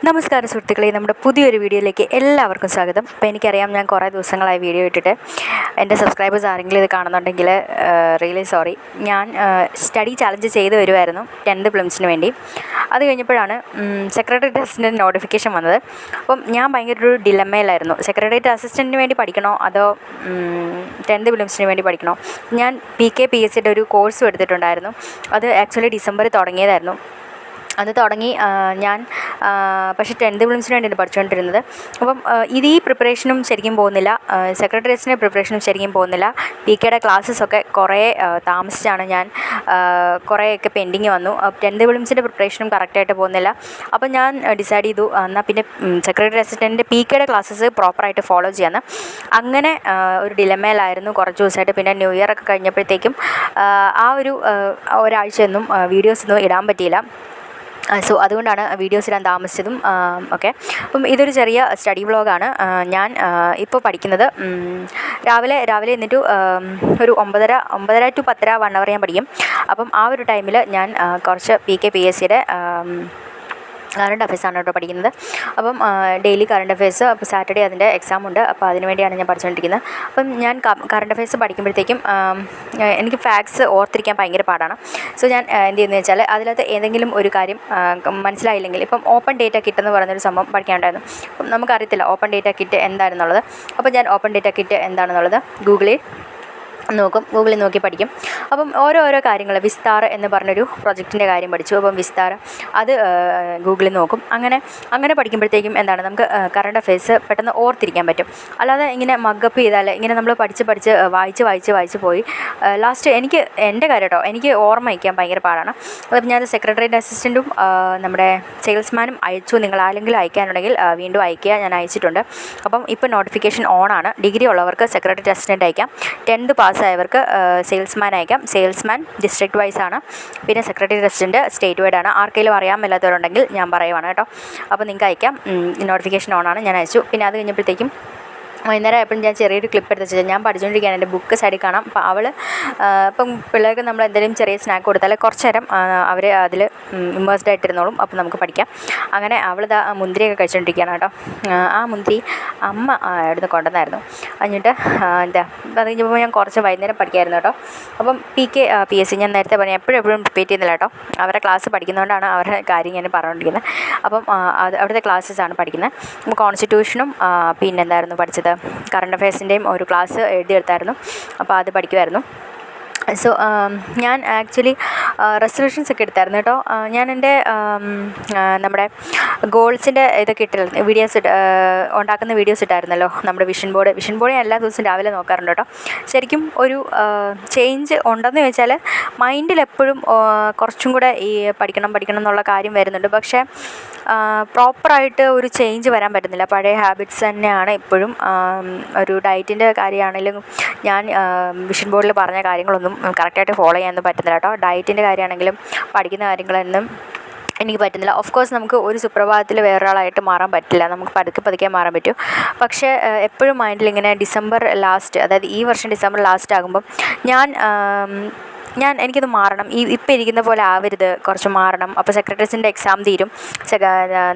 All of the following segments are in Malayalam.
നമസ്കാരം സുഹൃത്തുക്കളെ, നമ്മുടെ പുതിയൊരു വീഡിയോയിലേക്ക് എല്ലാവർക്കും സ്വാഗതം. അപ്പോൾ എനിക്കറിയാം ഞാൻ കുറേ ദിവസങ്ങളായി വീഡിയോ ഇട്ടിട്ട്. എൻ്റെ സബ്സ്ക്രൈബേഴ്സ് ആരെങ്കിലും ഇത് കാണുന്നുണ്ടെങ്കിൽ റിയലി സോറി. ഞാൻ സ്റ്റഡി ചാലഞ്ച് ചെയ്ത് വരുമായിരുന്നു 10th പ്രിലിംസിന് വേണ്ടി. അത് കഴിഞ്ഞപ്പോഴാണ് സെക്രട്ടേറിയറ്റ് അസിസ്റ്റൻ്റ് നോട്ടിഫിക്കേഷൻ വന്നത്. അപ്പം ഞാൻ ഭയങ്കര ഒരു ഡിലമ്മയിലായിരുന്നു. സെക്രട്ടേറിയറ്റ് അസിസ്റ്റൻറ്റിന് വേണ്ടി പഠിക്കണോ അതോ 10th പ്രിലിംസിന് വേണ്ടി പഠിക്കണോ? ഞാൻ PKPSCയുടെ ഒരു കോഴ്സും എടുത്തിട്ടുണ്ടായിരുന്നു. അത് ആക്ച്വലി ഡിസംബറിൽ തുടങ്ങിയതായിരുന്നു. അത് തുടങ്ങി ഞാൻ പക്ഷേ 10th പ്രിലിംസിന് വേണ്ടിയാണ് പഠിച്ചുകൊണ്ടിരുന്നത്. അപ്പം ഈ പ്രിപ്പറേഷനും ശരിക്കും പോകുന്നില്ല, സെക്രട്ടേറിയറ്റ്സിൻ്റെ പ്രിപ്പറേഷനും ശരിക്കും പോകുന്നില്ല. PKയുടെ ക്ലാസ്സസൊക്കെ കുറേ താമസിച്ചാണ് ഞാൻ കുറേയൊക്കെ പെൻഡിങ് വന്നു. 10th പ്രിലിംസിൻ്റെ പ്രിപ്പറേഷനും കറക്റ്റായിട്ട് പോകുന്നില്ല. അപ്പം ഞാൻ ഡിസൈഡ് ചെയ്തു എന്നാൽ പിന്നെ സെക്രട്ടറി അസിസ്റ്റൻറ്റിൻ്റെ PKയുടെ ക്ലാസ്സസ് പ്രോപ്പറായിട്ട് ഫോളോ ചെയ്യാമെന്ന്. അങ്ങനെ ഒരു ഡിലമയിലായിരുന്നു കുറച്ച് ദിവസമായിട്ട്. പിന്നെ ന്യൂ ഇയർ ഒക്കെ കഴിഞ്ഞപ്പോഴത്തേക്കും ആ ഒരു ഒരാഴ്ചയൊന്നും വീഡിയോസൊന്നും ഇടാൻ പറ്റിയില്ല. സോ അതുകൊണ്ടാണ് വീഡിയോസ് ഇടാൻ താമസിച്ചതും ഒക്കെ. അപ്പം ഇതൊരു ചെറിയ സ്റ്റഡി വ്ളോഗാണ്. ഞാൻ ഇപ്പോൾ പഠിക്കുന്നത് രാവിലെ എന്നിട്ട് ഒരു 9:30 to 10 1 hour ഞാൻ പഠിക്കും. അപ്പം ആ ഒരു ടൈമിൽ ഞാൻ കുറച്ച് PKPSCയുടെ കറണ്ട് അഫയേഴ്സാണ് കേട്ടോ പഠിക്കുന്നത്. അപ്പം ഡെയിലി കറണ്ട് അഫയേഴ്സ്. അപ്പോൾ സാറ്റർഡേ അതിൻ്റെ എക്സാം ഉണ്ട്. അപ്പോൾ അതിന് വേണ്ടിയാണ് ഞാൻ പഠിച്ചുകൊണ്ടിരിക്കുന്നത്. അപ്പം ഞാൻ കറണ്ട് അഫയേഴ്സ് പഠിക്കുമ്പോഴത്തേക്കും എനിക്ക് ഫാക്ട്സ് ഓർത്തിരിക്കാൻ ഭയങ്കര പാടാണ്. സോ ഞാൻ എന്ത് ചെയ്യുന്നത് വെച്ചാൽ അതിനകത്ത് ഏതെങ്കിലും ഒരു കാര്യം മനസ്സിലായില്ലെങ്കിൽ, ഇപ്പം ഓപ്പൺ ഡേറ്റ കിറ്റ് എന്ന് പറയുന്നൊരു സംഭവം പഠിക്കാനുണ്ടായിരുന്നു. അപ്പം നമുക്കറിയത്തില്ല ഓപ്പൺ ഡേറ്റ കിറ്റ് എന്താണെന്നുള്ളത്. അപ്പോൾ ഞാൻ ഓപ്പൺ ഡേറ്റ കിറ്റ് എന്താണെന്നുള്ളത് ഗൂഗിളിൽ നോക്കി പഠിക്കും. അപ്പം ഓരോ കാര്യങ്ങൾ, വിസ്താർ എന്ന് പറഞ്ഞൊരു പ്രൊജക്റ്റിൻ്റെ കാര്യം പഠിച്ചു. അപ്പം വിസ്താർ അത് ഗൂഗിളിൽ നോക്കും. അങ്ങനെ പഠിക്കുമ്പോഴത്തേക്കും എന്താണ്, നമുക്ക് കറണ്ട് അഫയേഴ്സ് പെട്ടെന്ന് ഓർത്തിരിക്കാൻ പറ്റും. അല്ലാതെ ഇങ്ങനെ മഗ്ഗപ്പ് ചെയ്താൽ ഇങ്ങനെ നമ്മൾ പഠിച്ച് വായിച്ച് പോയി ലാസ്റ്റ് എൻ്റെ കാര്യം കേട്ടോ, എനിക്ക് ഓർമ്മ വയ്ക്കാൻ ഭയങ്കര പാടാണ്. അപ്പം ഞാൻ സെക്രട്ടേറിയറ്റ് അസിസ്റ്റൻറ്റും നമ്മുടെ സെയിൽസ്മാനും അയച്ചു. നിങ്ങൾ ആരെങ്കിലും അയക്കാനുണ്ടെങ്കിൽ വീണ്ടും അയക്കുക, ഞാൻ അയച്ചിട്ടുണ്ട്. അപ്പം ഇപ്പോൾ നോട്ടിഫിക്കേഷൻ ഓണാണ്. ഡിഗ്രി ഉള്ളവർക്ക് സെക്രട്ടേറിയറ്റ് അസിസ്റ്റൻ്റ് അയക്കാം. 10th പാസ്സായവർക്ക് സെയിൽസ്മാൻ അയക്കാം. സെയിൽസ്മാൻ ഡിസ്ട്രിക്ട് വൈസ് ആണ്. പിന്നെ സെക്രട്ടേറിയറ്റ് അസിസ്റ്റൻറ്റ് സ്റ്റേറ്റ് വൈഡ് ആണ്. ആർക്കെങ്കിലും അറിയാൻ മേലാത്തവരുണ്ടെങ്കിൽ ഞാൻ പറയുവാണ് കേട്ടോ. അപ്പോൾ നിങ്ങൾക്ക് അയക്കാം. നോട്ടിഫിക്കേഷൻ ഓണാണ്. ഞാൻ അയച്ചു. പിന്നെ അത് കഴിഞ്ഞപ്പോഴത്തേക്കും വൈകുന്നേരം ആയപ്പോഴും ഞാൻ ചെറിയൊരു ക്ലിപ്പ് എടുത്ത് വെച്ചാൽ ഞാൻ പഠിച്ചുകൊണ്ടിരിക്കുകയാണ്. എൻ്റെ ബുക്ക് സൈഡിൽ കാണാം. അപ്പോൾ ഇപ്പം പിള്ളേർക്ക് നമ്മൾ എന്തെങ്കിലും ചെറിയ സ്നാക്ക് കൊടുത്താൽ കുറച്ച് നേരം അവർ അതിൽ ഇമ്മേഴ്സ്ഡ് ആയിട്ടിരുന്നോളും. അപ്പോൾ നമുക്ക് പഠിക്കാം. അങ്ങനെ അവളിതാ മുന്തിരിയൊക്കെ കഴിച്ചുകൊണ്ടിരിക്കുകയാണ് കേട്ടോ. ആ മുന്തിരി അമ്മ ഇവിടുന്ന് കൊണ്ടുവന്നായിരുന്നു. എന്നിട്ട് അത് കഴിഞ്ഞപ്പോൾ ഞാൻ കുറച്ച് വൈകുന്നേരം പഠിക്കായിരുന്നു കേട്ടോ. അപ്പം PKPSC ഞാൻ നേരത്തെ പറഞ്ഞു, എപ്പോഴും റിപ്പീറ്റ് ചെയ്യുന്നില്ല കേട്ടോ. അവരുടെ ക്ലാസ് പഠിക്കുന്നതുകൊണ്ടാണ് അവരുടെ കാര്യം ഞാൻ പറഞ്ഞുകൊണ്ടിരിക്കുന്നത്. അപ്പം അവിടുത്തെ ക്ലാസ്സസാണ് പഠിക്കുന്നത്. അപ്പോൾ കോൺസ്റ്റിറ്റ്യൂഷനും പിന്നെന്തായിരുന്നു പഠിച്ചത്, കറണ്ട് അഫയേഴ്സിൻ്റെയും ഒരു ക്ലാസ് എഴുതിയെടുത്തായിരുന്നു. അപ്പോൾ അത് പഠിക്കുമായിരുന്നു. സോ ഞാൻ ആക്ച്വലി റെസൊല്യൂഷൻസ് ഒക്കെ എടുത്തായിരുന്നു കേട്ടോ. ഞാൻ എൻ്റെ നമ്മുടെ ഗോൾസിൻ്റെ ഇതൊക്കെ ഇട്ടിരുന്നു, വീഡിയോസ് ഉണ്ടാക്കുന്ന വീഡിയോസ് ഇട്ടായിരുന്നല്ലോ. നമ്മുടെ വിഷൻ ബോർഡ് ഞാൻ എല്ലാ ദിവസവും രാവിലെ നോക്കാറുണ്ട് കേട്ടോ. ശരിക്കും ഒരു ചേഞ്ച് ഉണ്ടെന്ന് ചോദിച്ചാൽ മൈൻഡിൽ എപ്പോഴും കുറച്ചും കൂടെ ഈ പഠിക്കണം എന്നുള്ള കാര്യം വരുന്നുണ്ട്. പക്ഷേ പ്രോപ്പറായിട്ട് ഒരു ചേഞ്ച് വരാൻ പറ്റുന്നില്ല. പഴയ ഹാബിറ്റ്സ് തന്നെയാണ് ഇപ്പോഴും. ഒരു ഡയറ്റിൻ്റെ കാര്യമാണെങ്കിലും ഞാൻ വിഷൻ ബോർഡിൽ പറഞ്ഞ കാര്യങ്ങളൊന്നും കറക്റ്റായിട്ട് ഫോളോ ചെയ്യാനൊന്നും പറ്റുന്നില്ല കേട്ടോ. ഡയറ്റിൻ്റെ കാര്യമാണെങ്കിലും പഠിക്കുന്ന കാര്യങ്ങളൊന്നും എനിക്ക് പറ്റുന്നില്ല. ഓഫ് കോഴ്സ് നമുക്ക് ഒരു സുപ്രഭാതത്തിൽ വേറൊരാളായിട്ട് മാറാൻ പറ്റില്ല. നമുക്ക് പതുക്കെ മാറാൻ പറ്റും. പക്ഷേ എപ്പോഴും മൈൻഡിൽ ഇങ്ങനെ ഡിസംബർ ലാസ്റ്റ്, അതായത് ഈ വർഷം ഡിസംബർ ലാസ്റ്റ് ആകുമ്പം എനിക്കിത് മാറണം, ഇപ്പം ഇരിക്കുന്ന പോലെ ആവരുത്, കുറച്ച് മാറണം. അപ്പോൾ സെക്രട്ടറീസിൻ്റെ എക്സാം തീരും,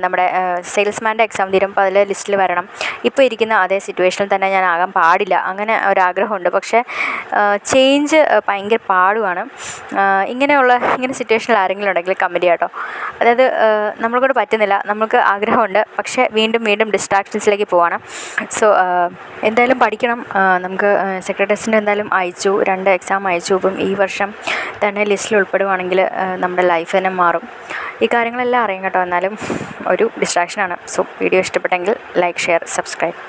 നമ്മുടെ സെയിൽസ്മാൻ്റെ എക്സാം തീരും. അപ്പോൾ അതിൽ ലിസ്റ്റിൽ വരണം. ഇപ്പോൾ ഇരിക്കുന്ന അതേ സിറ്റുവേഷനിൽ തന്നെ ഞാൻ ആകാൻ പാടില്ല, അങ്ങനെ ഒരാഗ്രഹമുണ്ട്. പക്ഷേ ചേഞ്ച് ഭയങ്കര പാടുമാണ്. ഇങ്ങനെ സിറ്റുവേഷനിൽ ആരെങ്കിലും ഉണ്ടെങ്കിൽ കമൻറ്റ് ചെയ്യാം കേട്ടോ. അതായത് നമ്മൾക്കൂടെ പറ്റുന്നില്ല, നമുക്ക് ആഗ്രഹമുണ്ട്, പക്ഷേ വീണ്ടും ഡിസ്ട്രാക്ഷൻസിലേക്ക് പോവാണ്. സോ എന്തായാലും പഠിക്കണം. നമുക്ക് സെക്രട്ടറീസിൻ്റെ എന്തായാലും അയച്ചു, 2 എക്സാം അയച്ചു. ഇപ്പം ഈ വർഷം തന്നെ ലിസ്റ്റിൽ ഉൾപ്പെടുവാണെങ്കിൽ നമ്മുടെ ലൈഫ് തന്നെ മാറും. ഈ കാര്യങ്ങളെല്ലാം അറിയാം കേട്ടോ. എന്നാലും ഒരു ഡിസ്ട്രാക്ഷനാണ്. സോ വീഡിയോ ഇഷ്ടപ്പെട്ടെങ്കിൽ ലൈക്ക്, ഷെയർ, സബ്സ്ക്രൈബ്.